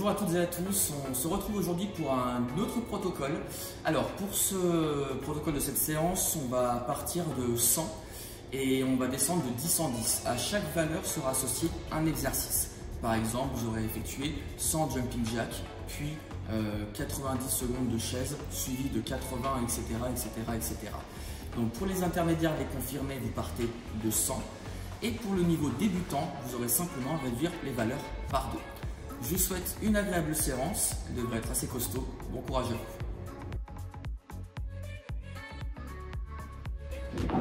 Bonjour à toutes et à tous, on se retrouve aujourd'hui pour un autre protocole. Alors pour ce protocole de cette séance, on va partir de 100 et on va descendre de 10 en 10. À chaque valeur sera associé un exercice. Par exemple, vous aurez effectué 100 jumping jack, puis 90 secondes de chaise, suivi de 80, etc., etc., etc. Donc pour les intermédiaires, les confirmés, vous partez de 100. Et pour le niveau débutant, vous aurez simplement à réduire les valeurs par 2. Je vous souhaite une agréable séance, elle devrait être assez costaud. Bon courage à vous.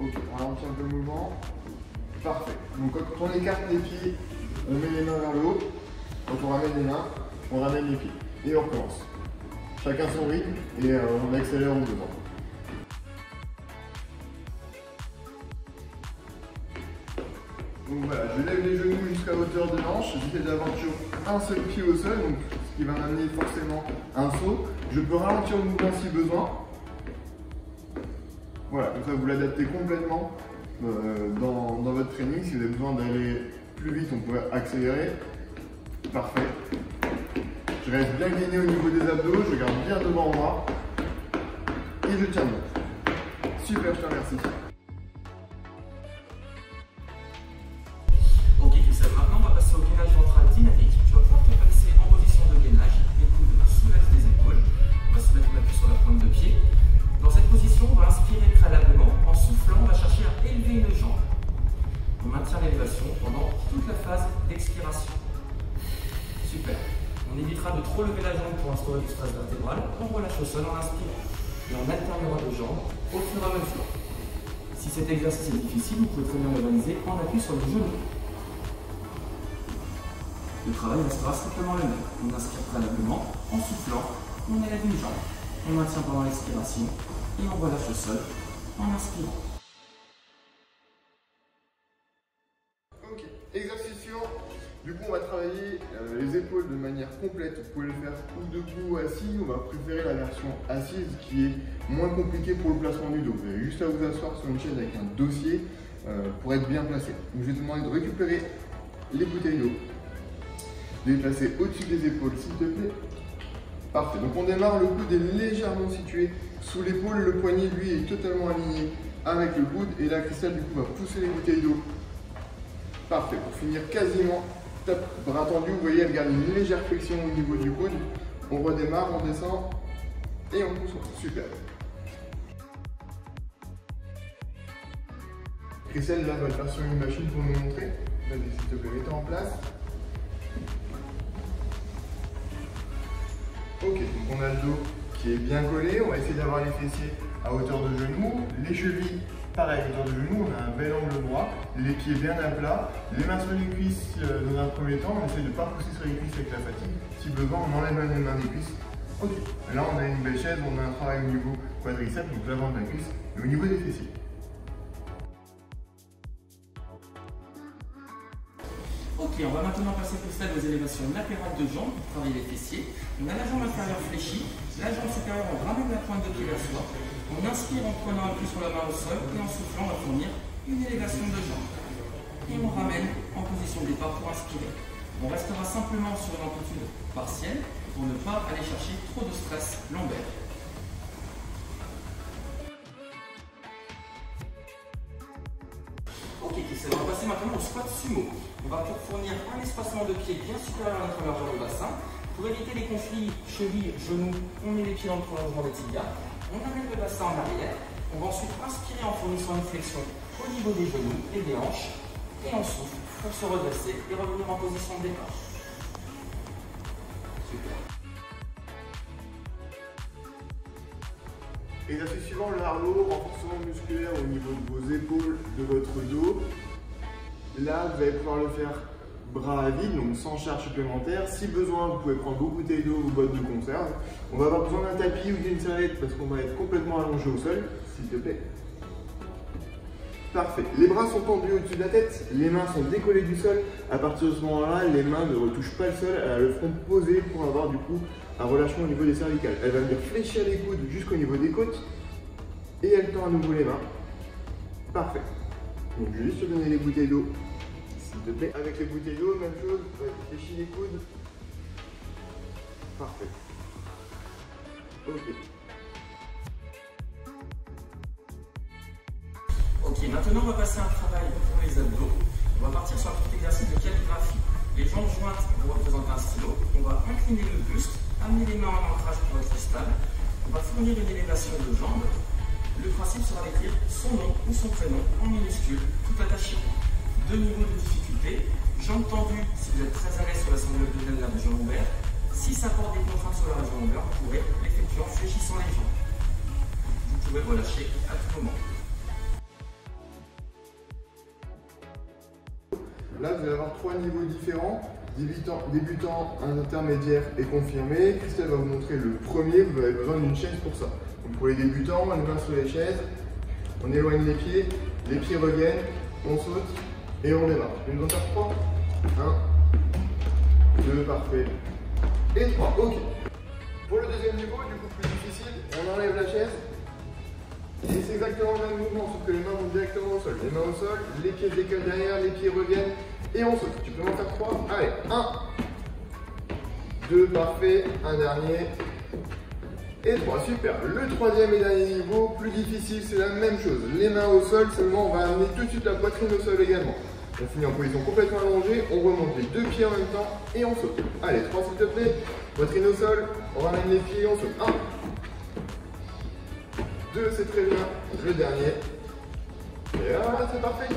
Ok, on ralentit un peu le mouvement. Parfait. Donc quand on écarte les pieds, on met les mains vers le haut. Quand on ramène les mains, on ramène les pieds. Et on recommence. Chacun son rythme et on accélère au besoin. Donc voilà, je lève les genoux jusqu'à hauteur de l'hanche, j'essaie d'avoir toujours un seul pied au sol, donc ce qui va m'amener forcément un saut. Je peux ralentir le mouvement si besoin. Voilà, comme ça vous l'adaptez complètement dans votre training. Si vous avez besoin d'aller plus vite, on peut accélérer. Parfait. Je reste bien gainé au niveau des abdos, je regarde bien devant moi et je tiens bon. Super, je te remercie. Ok Christophe, maintenant on va passer au gainage ventral dynamique. Tu vas pouvoir te placer en position de gainage, les coudes sous l'axe des épaules. On va se mettre l'appui sur la pointe de pied. Dans cette position, on va inspirer préalablement. En soufflant, on va chercher à élever une jambe. On maintient l'élévation pendant toute la phase d'expiration. Super. On évitera de trop lever la jambe pour instaurer du stress vertébral. On relâche au sol en inspirant. Et on alternera de jambes au fur et à mesure. Si cet exercice est difficile, vous pouvez très bien le réaliser en appui sur les genoux. Le travail restera strictement le même. On inspire préalablement, en soufflant, on élève une jambe. On maintient pendant l'expiration et on relâche au sol en inspirant. Ok, exercice suivant. Du coup, on va travailler les épaules de manière complète. Vous pouvez le faire ou debout ou assis. On va préférer la version assise qui est moins compliquée pour le placement du dos. Vous avez juste à vous asseoir sur une chaise avec un dossier pour être bien placé. Donc, je vais te demander de récupérer les bouteilles d'eau, de les placer au-dessus des épaules, s'il te plaît. Parfait. Donc, on démarre. Le coude est légèrement situé sous l'épaule. Le poignet, lui, est totalement aligné avec le coude. Et là, Christelle, du coup, va pousser les bouteilles d'eau. Parfait. Pour finir quasiment top, bras tendu, vous voyez, elle garde une légère flexion au niveau du coude. On redémarre, on descend et on pousse. Super. Christelle, là, va le faire sur une machine pour nous montrer. Vas-y, s'il te plaît, mets-toi en place. Ok, donc on a le dos qui est bien collé. On va essayer d'avoir les fessiers à hauteur de genou. Les chevilles, pareil, à hauteur de genou. On a un bel angle droit. Les pieds bien à plat. Les mains sur les cuisses dans un premier temps. On essaie de ne pas pousser sur les cuisses avec la fatigue. Si besoin, on enlève les mains des cuisses. Ok. Là, on a une belle chaise. On a un travail au niveau quadriceps, donc l'avant de la cuisse, et au niveau des fessiers. Ok, on va maintenant passer Christelle aux élévations latérales de jambes pour travailler les fessiers. On a la jambe inférieure fléchie, la jambe supérieure, on ramène la pointe de pied vers soi. On inspire en prenant appui sur la main au sol et en soufflant, on va fournir une élévation de jambes. Et on ramène en position de départ pour inspirer. On restera simplement sur une amplitude partielle pour ne pas aller chercher trop de stress lombaire. Ok, Christelle, on va passer maintenant au squat sumo. On va fournir un espacement de pied bien supérieur à notre largeur de bassin. Pour éviter les conflits chevilles, genoux, on met les pieds dans le prolongement des tibias. On amène le bassin en arrière. On va ensuite inspirer en fournissant une flexion au niveau des genoux et des hanches. Et on souffle pour se redresser et revenir en position de départ. Super. Exercice suivant, l'arlo, renforcement musculaire au niveau de vos épaules, de votre dos. Là, vous allez pouvoir le faire bras à vide, donc sans charge supplémentaire. Si besoin, vous pouvez prendre vos bouteilles d'eau ou bottes de conserve. On va avoir besoin d'un tapis ou d'une serviette parce qu'on va être complètement allongé au sol, s'il te plaît. Parfait. Les bras sont tendus au-dessus de la tête, les mains sont décollées du sol. À partir de ce moment-là, les mains ne retouchent pas le sol, elle a le front posé pour avoir du coup un relâchement au niveau des cervicales. Elle va venir fléchir les coudes jusqu'au niveau des côtes et elle tend à nouveau les mains. Parfait. Donc juste donner les bouteilles d'eau s'il te plaît. Avec les bouteilles d'eau, même chose, fléchis les coudes. Parfait. Ok. Ok, maintenant on va passer à un travail pour les abdos. On va partir sur un petit exercice de calligraphie. Les jambes jointes vont représenter un stylo. On va incliner le buste, amener les mains en ancrage pour être stable. On va fournir une élévation de jambes. Le principe sera d'écrire son nom ou son prénom en minuscule, tout attaché. Deux niveaux de difficulté. Jambes tendues si vous êtes très à l'aise sur la ceinture de la région lombaire. Si ça porte des contraintes sur la région lombaire, vous pourrez l'effectuer en fléchissant les jambes. Vous pouvez relâcher à tout moment. Là, vous allez avoir 3 niveaux différents, débutant, intermédiaire et confirmé. Christelle va vous montrer le premier, vous avez besoin d'une chaise pour ça. Donc pour les débutants, on les mains sur les chaises, on éloigne les pieds reviennent, on saute et on démarre. Je vais nous en faire 3. 1, 2, parfait. Et 3, ok. Pour le deuxième niveau, du coup plus difficile, on enlève la chaise. Et c'est exactement le même mouvement, sauf que les mains vont directement au sol. Les mains au sol, les pieds se décalent derrière, les pieds reviennent et on saute. Tu peux m'en faire 3. Allez, 1, 2, parfait, un dernier et 3, super. Le troisième et dernier niveau, plus difficile, c'est la même chose. Les mains au sol, seulement on va amener tout de suite la poitrine au sol également. On finit en position complètement allongée, on remonte les deux pieds en même temps et on saute. Allez, 3 s'il te plaît, poitrine au sol, on ramène les pieds et on saute. 1, 2, c'est très bien, le dernier. Et voilà, c'est parfait.